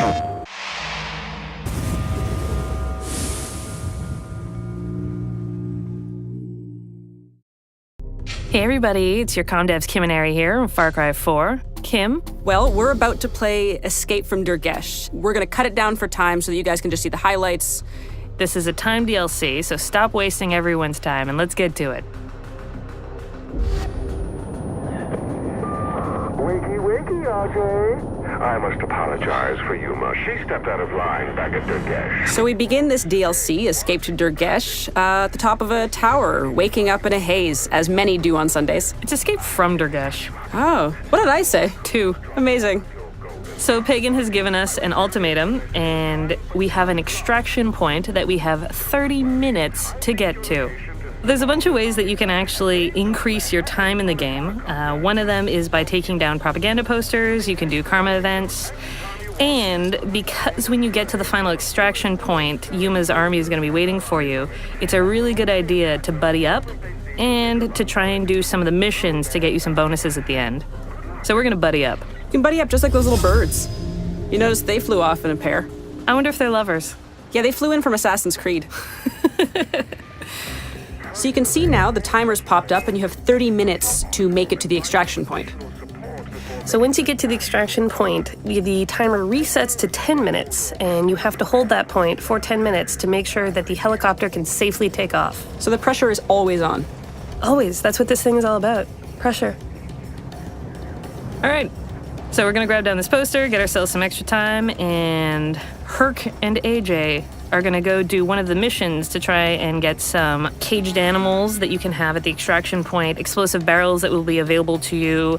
Hey everybody, it's your Comdev's Kim and Ari here from Far Cry 4. Kim? Well, we're about to play Escape from Durgesh. We're going to cut it down for time so that you guys can just see the highlights. This is a timed DLC, so stop wasting everyone's time and let's get to it. Wakey, wakey, RJ. I must apologize for Yuma. She stepped out of line back at Durgesh. So we begin this DLC, Escape to Durgesh, at the top of a tower, waking up in a haze, as many do on Sundays. It's Escape from Durgesh. Oh, what did I say? 2. Amazing. So Pagan has given us an ultimatum, and we have an extraction point that we have 30 minutes to get to. There's a bunch of ways that you can actually increase your time in the game. One of them is by taking down propaganda posters. You can do karma events. And because when you get to the final extraction point, Yuma's army is going to be waiting for you, it's a really good idea to buddy up and to try and do some of the missions to get you some bonuses at the end. So we're going to buddy up. You can buddy up just like those little birds. You notice they flew off in a pair. I wonder if they're lovers. Yeah, they flew in from Assassin's Creed. So you can see now the timer's popped up and you have 30 minutes to make it to the extraction point. So once you get to the extraction point, the timer resets to 10 minutes, and you have to hold that point for 10 minutes to make sure that the helicopter can safely take off. So the pressure is always on. Always. That's what this thing is all about. Pressure. All right. So we're going to grab down this poster, get ourselves some extra time, and Herc and AJ are going to go do one of the missions to try and get some caged animals that you can have at the extraction point, explosive barrels that will be available to you.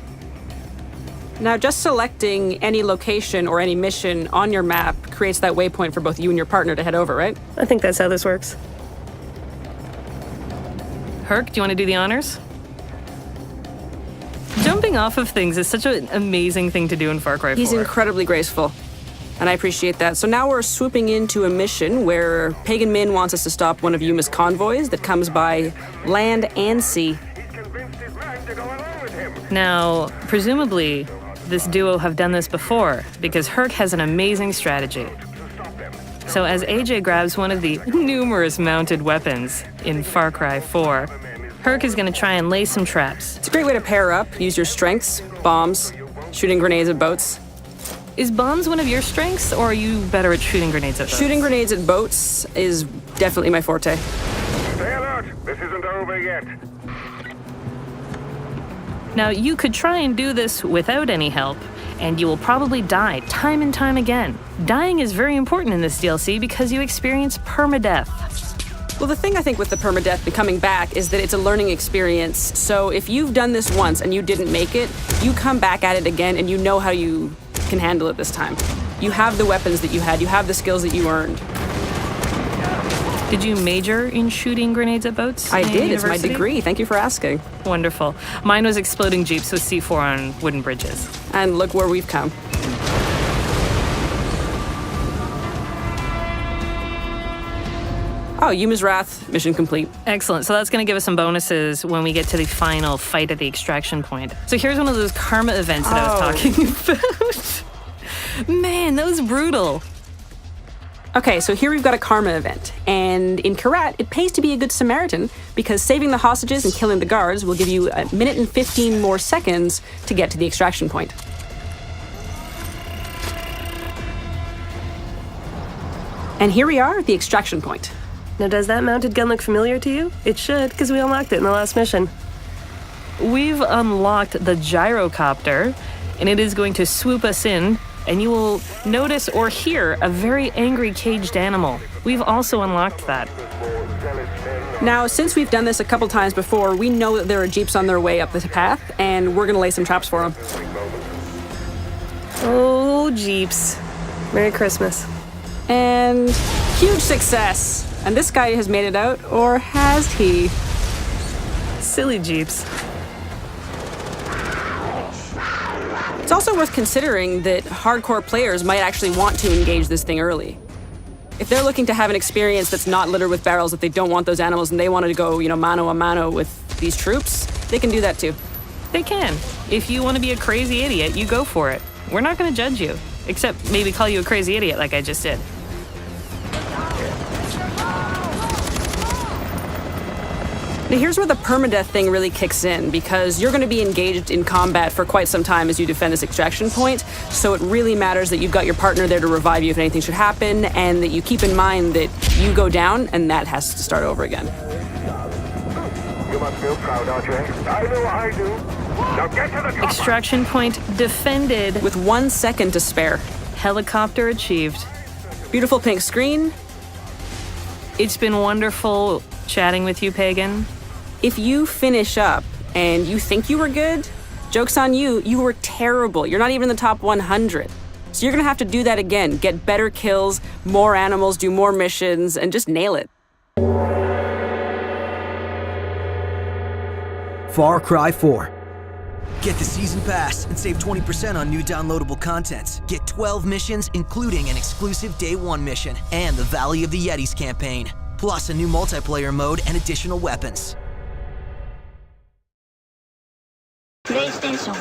Now, just selecting any location or any mission on your map creates that waypoint for both you and your partner to head over, right? I think that's how this works. Herc, do you want to do the honors? Jumping off of things is such an amazing thing to do in Far Cry 4. He's incredibly graceful, and I appreciate that. So now we're swooping into a mission where Pagan Min wants us to stop one of Yuma's convoys that comes by land and sea. Now, presumably, this duo have done this before, because Herc has an amazing strategy. So as AJ grabs one of the numerous mounted weapons in Far Cry 4, Herc is going to try and lay some traps. It's a great way to pair up, use your strengths, bombs, shooting grenades at boats. Is bombs one of your strengths, or are you better at shooting grenades at boats? Shooting grenades at boats is definitely my forte. Stay alert. This isn't over yet. Now, you could try and do this without any help, and you will probably die time and time again. Dying is very important in this DLC because you experience permadeath. Well, the thing I think with the permadeath and coming back is that it's a learning experience. So if you've done this once and you didn't make it, you come back at it again and you know how you can handle it this time. You have the weapons that you had, you have the skills that you earned. Did you major in shooting grenades at boats? I did, it's my university? degree, thank you for asking. Wonderful. Mine was exploding jeeps with C4 on wooden bridges. And look where we've come. Oh, Yuma's Wrath, mission complete. Excellent. So that's going to give us some bonuses when we get to the final fight at the extraction point. So here's one of those karma events that I was talking about. Man, that was brutal. Okay, so here we've got a karma event. And in Kyrat, it pays to be a good Samaritan because saving the hostages and killing the guards will give you a minute and 15 more seconds to get to the extraction point. And here we are at the extraction point. Now, does that mounted gun look familiar to you? It should, because we unlocked it in the last mission. We've unlocked the gyrocopter, and it is going to swoop us in, and you will notice or hear a very angry caged animal. We've also unlocked that. Now, since we've done this a couple times before, we know that there are jeeps on their way up the path, and we're going to lay some traps for them. Oh, jeeps. Merry Christmas. And huge success. And this guy has made it out, or has he? Silly jeeps. It's also worth considering that hardcore players might actually want to engage this thing early. If they're looking to have an experience that's not littered with barrels, that they don't want those animals and they want to go, mano a mano with these troops, they can do that too. They can. If you want to be a crazy idiot, you go for it. We're not going to judge you. Except maybe call you a crazy idiot like I just did. Now here's where the permadeath thing really kicks in, because you're going to be engaged in combat for quite some time as you defend this extraction point, so it really matters that you've got your partner there to revive you if anything should happen, and that you keep in mind that you go down and that has to start over again. You must feel proud, RJ. I know I do. Now get to the top. Extraction point defended. With 1 second to spare. Helicopter achieved. Beautiful pink screen. It's been wonderful chatting with you, Pagan. If you finish up and you think you were good, joke's on you, you were terrible. You're not even in the top 100. So you're gonna have to do that again. Get better kills, more animals, do more missions, and just nail it. Far Cry 4. Get the season pass and save 20% on new downloadable content. Get 12 missions, including an exclusive Day 1 mission and the Valley of the Yetis campaign, plus a new multiplayer mode and additional weapons. PlayStation